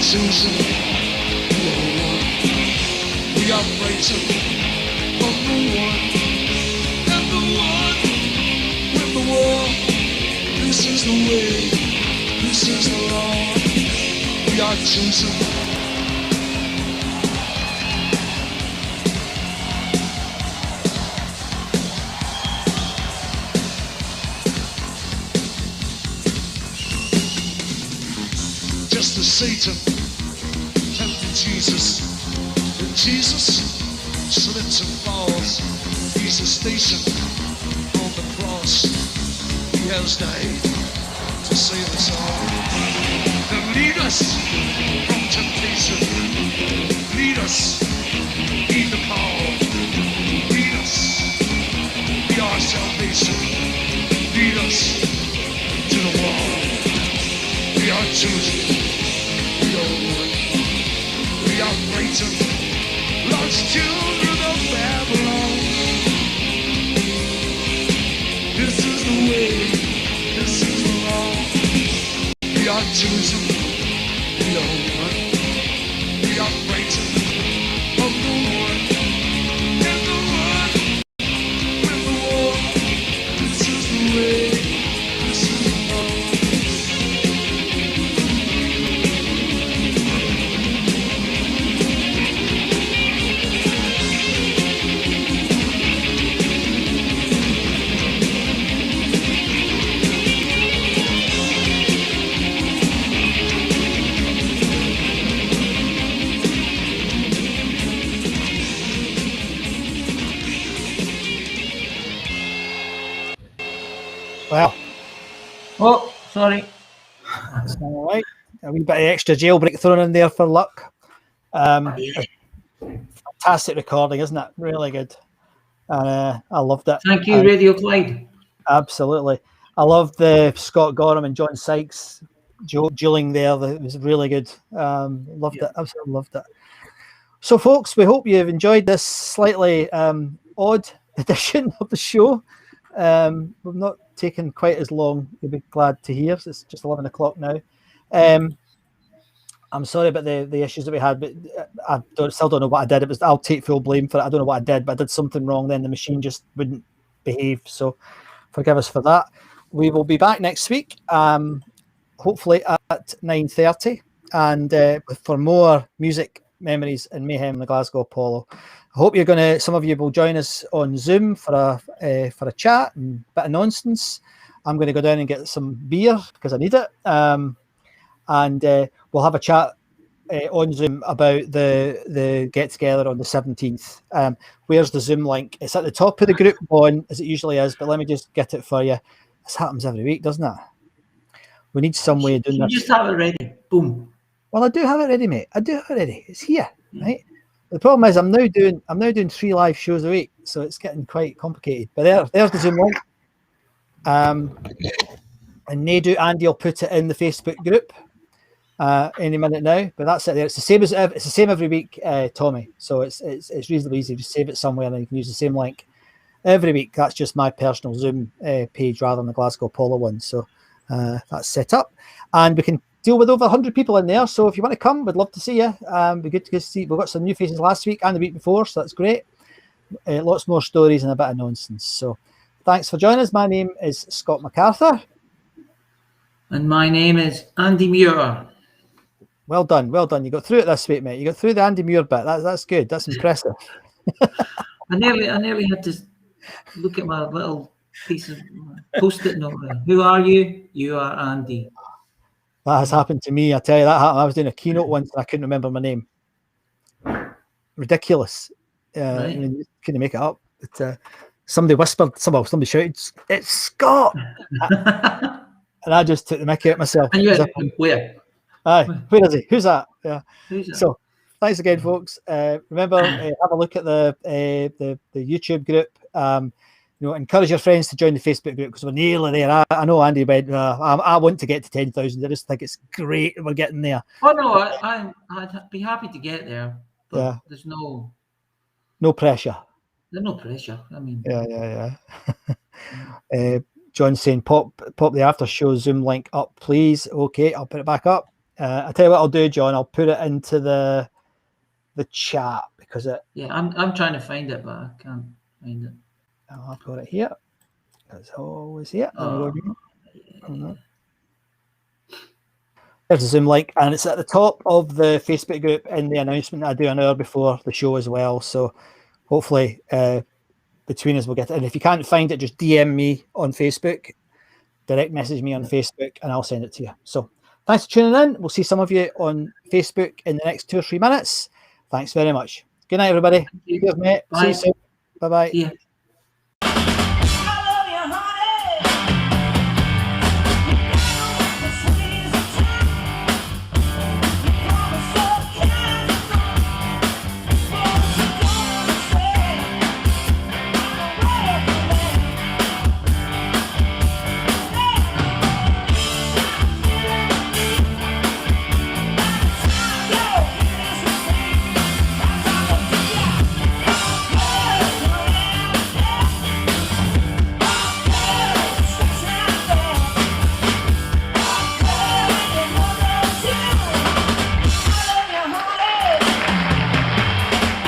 Choosing, we are one. We are praising of the one and the one with the war. This is the way, this is the law. We are choosing. Just as Satan tempted Jesus, and Jesus slips and falls. He's a station on the cross. He has died to save us all. Then lead us from temptation. Lead us, heed the call. Lead us, be our salvation. Lead us to the wall. We are chosen. We are frightened, lost children of Babylon. This is the way, this is the law. We are chosen, we are one. We are frightened of the one and the one with the war. This is the way, this is the law. Well, Oh, sorry. that's all right. A wee bit of extra jailbreak thrown in there for luck. Yeah. fantastic recording, isn't it? Really good. I loved it. Thank you, Radio Clyde. Absolutely. I loved the Scott Gorham and John Sykes dueling there. It was really good. Loved it. Absolutely loved it. So, folks, we hope you've enjoyed this slightly odd edition of the show. We've not taken quite as long. You'll be glad to hear. It's just 11 o'clock now. I'm sorry about the issues that we had, but I still don't know what I did. I'll take full blame for it. I don't know what I did, but I did something wrong then. The machine just wouldn't behave. So forgive us for that. We will be back next week, hopefully at 9:30, and for more music, memories, and mayhem in the Glasgow Apollo. I hope some of you will join us on Zoom for a chat and a bit of nonsense. I'm going to go down and get some beer because I need it. And we'll have a chat on Zoom about the get-together on the 17th. Where's the Zoom link? It's at the top of the group one, as it usually is, but let me just get it for you. This happens every week, doesn't it? We need some way of doing this. You just have it ready. Boom. Well, I do have it ready, mate. I do have it ready. It's here, right? The problem is I'm now doing 3 live shows a week, so it's getting quite complicated. But there's the Zoom link. And Nadu Andy will put it in the Facebook group any minute now. But that's it there. It's the same every week, Tommy. So it's reasonably easy. Just save it somewhere and you can use the same link every week. That's just my personal Zoom page rather than the Glasgow Apollo one. So that's set up, and we can deal with over 100 people in there. So if you want to come, we'd love to see you. Be good to see. We've got some new faces last week and the week before, so that's great. Lots more stories and a bit of nonsense. So thanks for joining us. My name is Scott MacArthur. And my name is Andy Muir. Well done. You got through it this week, mate. You got through the Andy Muir bit. That's good. That's impressive. I nearly had to look at my little piece of post-it note there. Who are you? You are Andy. That has happened to me. I tell you, that happened. I was doing a keynote once and I couldn't remember my name. Ridiculous. Right. I mean, you couldn't make it up. But, somebody whispered, somebody shouted, "It's Scott!" And I just took the mickey out myself. And you where? Aye, where is he? Who's that? Yeah. Who's that? So, thanks again, folks. Remember, have a look at the YouTube group. Encourage your friends to join the Facebook group because we're nearly there. I know Andy went, I want to get to 10,000. I just think it's great that we're getting there. Oh, no, I'd be happy to get there. But yeah. There's no pressure. There's no pressure. I mean, yeah. John's saying, pop the after show Zoom link up, please. Okay, I'll put it back up. I'll tell you what I'll do, John. I'll put it into the chat because it. Yeah, I'm trying to find it, but I can't find it. I've got it here. It's always here. Yeah. There's a Zoom link, and it's at the top of the Facebook group in the announcement I do an hour before the show as well. So hopefully between us we'll get it. And if you can't find it, just DM me on Facebook, direct message me on Facebook, and I'll send it to you. So thanks for tuning in. We'll see some of you on Facebook in the next 2 or 3 minutes. Thanks very much. Good night, everybody. Cheers, mate. Bye. See you soon. Bye-bye. Yeah.